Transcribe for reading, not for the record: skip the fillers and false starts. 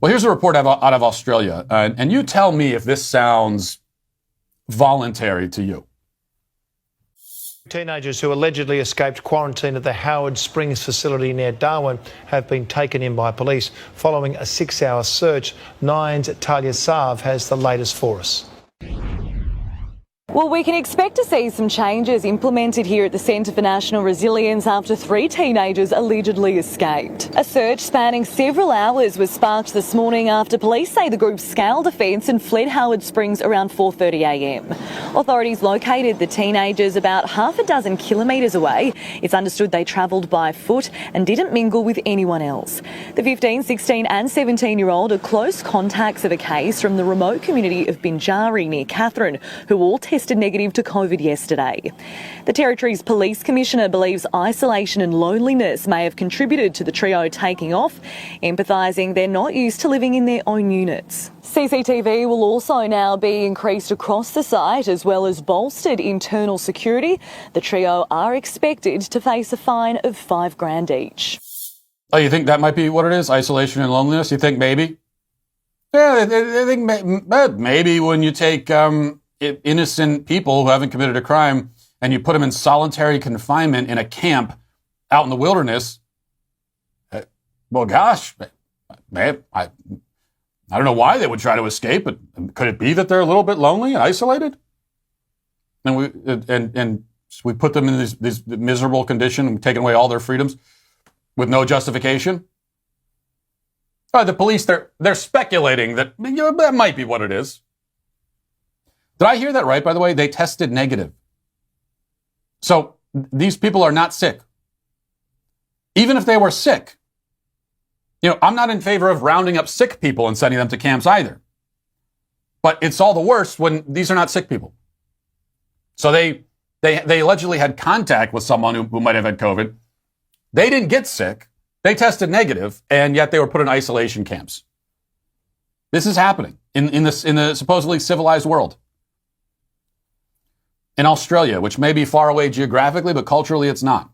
Well, here's a report out of Australia, and you tell me if this sounds voluntary to you. Teenagers who allegedly escaped quarantine at the Howard Springs facility near Darwin have been taken in by police following a 6-hour search. Nine's Talia Sav has the latest for us. Well, we can expect to see some changes implemented here at the Centre for National Resilience after 3 teenagers allegedly escaped. A search spanning several hours was sparked this morning after police say the group scaled a fence and fled Howard Springs around 4:30am. Authorities located the teenagers about half a dozen kilometres away. It's understood they travelled by foot and didn't mingle with anyone else. The 15, 16 and 17-year-old are close contacts of a case from the remote community of Binjari near Katherine, who all tested negative to COVID yesterday. The Territory's Police Commissioner believes isolation and loneliness may have contributed to the trio taking off, empathising they're not used to living in their own units. CCTV will also now be increased across the site as well as bolstered internal security. The trio are expected to face a fine of $5,000 each. Oh, you think that might be what it is? Isolation and loneliness? You think maybe? Yeah, I think maybe when you take innocent people who haven't committed a crime and you put them in solitary confinement in a camp out in the wilderness, well, gosh, man, I don't know why they would try to escape, but could it be that they're a little bit lonely and isolated? And we put them in this miserable condition and taking away all their freedoms with no justification? The police, they're speculating that that might be what it is. Did I hear that right, by the way? They tested negative. So these people are not sick. Even if they were sick, I'm not in favor of rounding up sick people and sending them to camps either. But it's all the worse when these are not sick people. So they allegedly had contact with someone who might have had COVID. They didn't get sick. They tested negative, and yet they were put in isolation camps. This is happening in the supposedly civilized world. In Australia, which may be far away geographically, but culturally it's not.